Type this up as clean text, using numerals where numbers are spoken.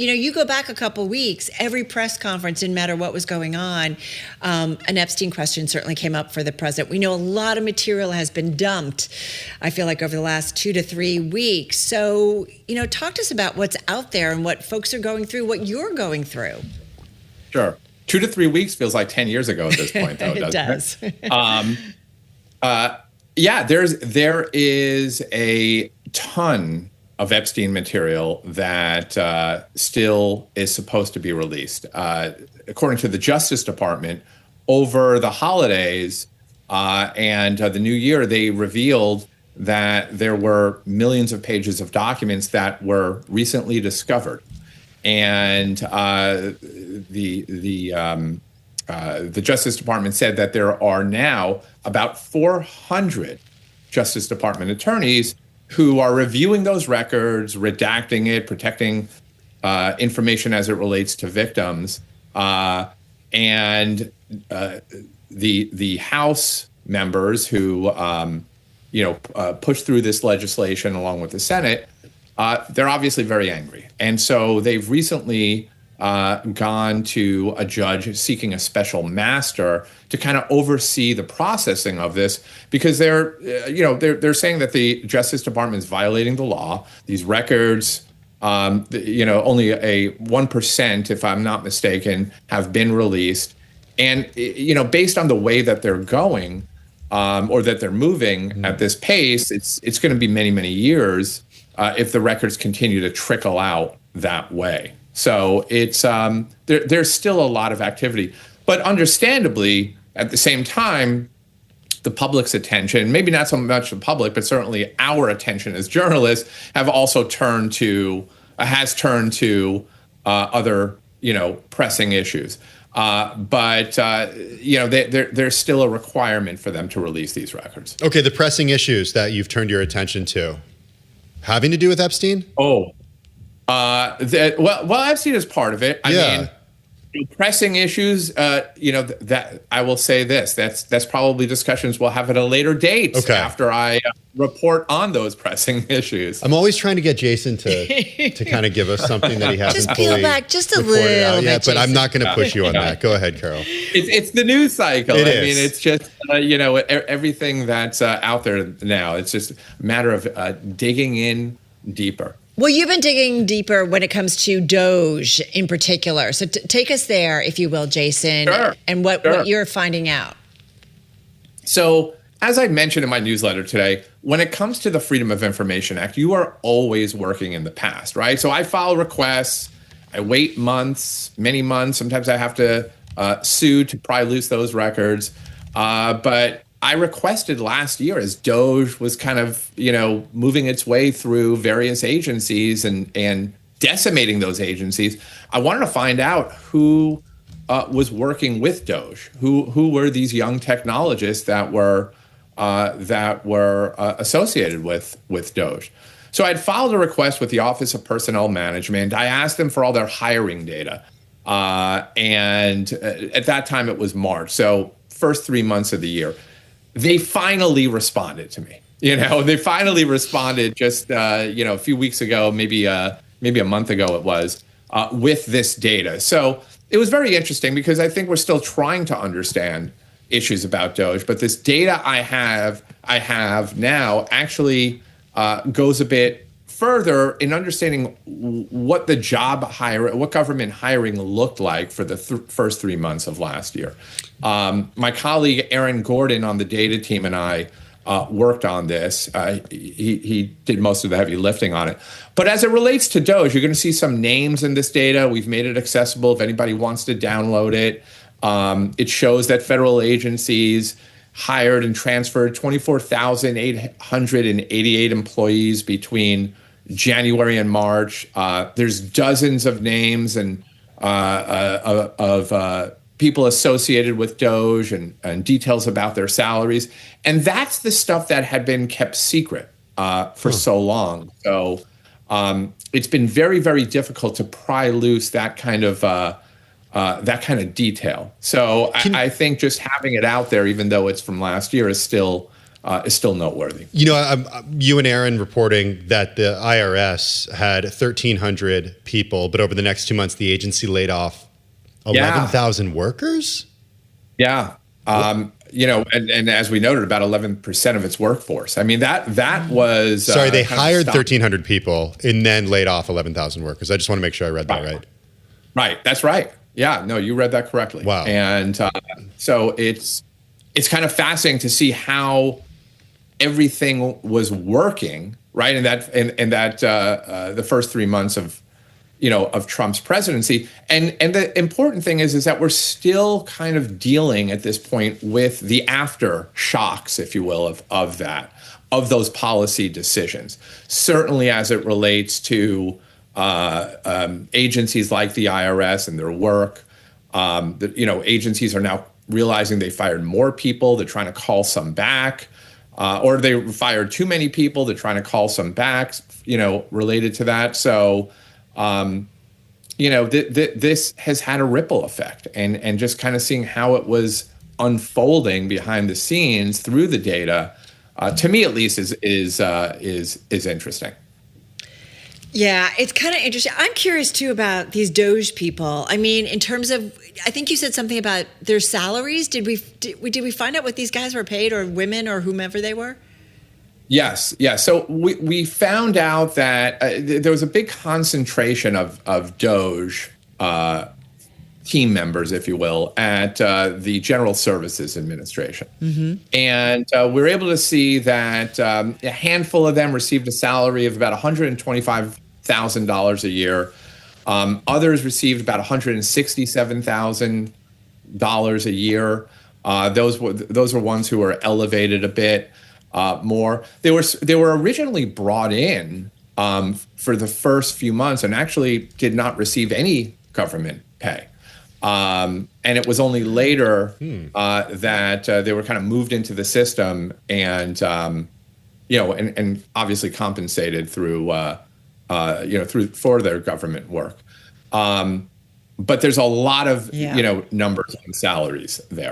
you go back a couple weeks, every press conference, didn't matter what was going on, an Epstein question certainly came up for the president. We know a lot of material has been dumped, I feel like, over the last 2 to 3 weeks. So, talk to us about what's out there and what folks are going through, what you're going through. Sure. 2 to 3 weeks feels like 10 years ago at this point, though, doesn't it? There is a ton of Epstein material that still is supposed to be released. According to the Justice Department, over the holidays and the new year, they revealed that there were millions of pages of documents that were recently discovered. And the Justice Department said that there are now about 400 Justice Department attorneys who are reviewing those records, redacting it, protecting information as it relates to victims. And the House members who, pushed through this legislation along with the Senate, they're obviously very angry. And so they've recently gone to a judge seeking a special master to kind of oversee the processing of this, because they're saying that the Justice Department is violating the law. These records, only a 1%, if I'm not mistaken, have been released. And, based on the way that they're going or that they're moving at this pace, it's going to be many, many years if the records continue to trickle out that way. So it's there's still a lot of activity, but understandably, at the same time, the public's attention, maybe not so much the public, but certainly our attention as journalists, has turned to other pressing issues. But there's still a requirement for them to release these records. Okay, the pressing issues that you've turned your attention to, having to do with Epstein? Epstein is part of it. I mean, pressing issues, that I will say this, that's probably discussions we'll have at a later date after I report on those pressing issues. I'm always trying to get Jason to kind of give us something that he hasn't just peel back just a little bit yet, but I'm not going to push you on that. Go ahead, Carol. It's the news cycle. It is. I mean, it's just, everything that's out there now. It's just a matter of digging in deeper. Well, you've been digging deeper when it comes to Doge in particular. So take us there, if you will, Jason, and what you're finding out. So, as I mentioned in my newsletter today, when it comes to the Freedom of Information Act, you are always working in the past, right? So I file requests, I wait months, many months. Sometimes I have to sue to pry loose those records. But I requested last year, as Doge was kind of, moving its way through various agencies and decimating those agencies, I wanted to find out who was working with Doge, who were these young technologists that were associated with Doge. So I'd filed a request with the Office of Personnel Management. I asked them for all their hiring data. And at that time it was March. So first 3 months of the year. They finally responded to me. They finally responded just, a few weeks ago, maybe a month ago it was, with this data. So it was very interesting because I think we're still trying to understand issues about Doge, but this data I have now actually goes a bit further in understanding what the what government hiring looked like for the first 3 months of last year. My colleague Aaron Gordon on the data team and I worked on this. He did most of the heavy lifting on it. But as it relates to Doge, you're going to see some names in this data. We've made it accessible if anybody wants to download it. It shows that federal agencies hired and transferred 24,888 employees between January and March. There's dozens of names and of people associated with Doge and details about their salaries. And that's the stuff that had been kept secret for so long. So it's been very, very difficult to pry loose that kind of detail. So I think just having it out there, even though it's from last year, is still is still noteworthy. You know, you and Aaron reporting that the IRS had 1,300 people, but over the next 2 months, the agency laid off 11,000 workers? Yeah. You know, and as we noted, about 11% of its workforce. I mean, that was... Sorry, they hired 1,300 people and then laid off 11,000 workers. I just want to make sure I read that right. Right. That's right. Yeah. No, you read that correctly. Wow. And so it's kind of fascinating to see how everything was working, right? And that the first 3 months of Trump's presidency. And the important thing is that we're still kind of dealing at this point with the aftershocks, if you will, of those policy decisions. Certainly as it relates to agencies like the IRS and their work. Agencies are now realizing they fired more people. They're trying to call some back. Or they fired too many people. They're trying to call some back, related to that. So, this has had a ripple effect, and just kind of seeing how it was unfolding behind the scenes through the data, to me at least, is interesting. Yeah, it's kind of interesting. I'm curious too about these Doge people. I mean, in terms of, I think you said something about their salaries. Did we find out what these guys were paid, or women, or whomever they were? Yes. Yeah. So we found out that there was a big concentration of Doge team members, if you will, at the General Services Administration. Mm-hmm. And we were able to see that a handful of them received a salary of about $125,000 a year. Others received about $167,000 a year. Those were ones who were elevated a bit more. They were originally brought in for the first few months and actually did not receive any government pay. And it was only later that they were kind of moved into the system and and obviously compensated through for their government work. But there's a lot of numbers on salaries there.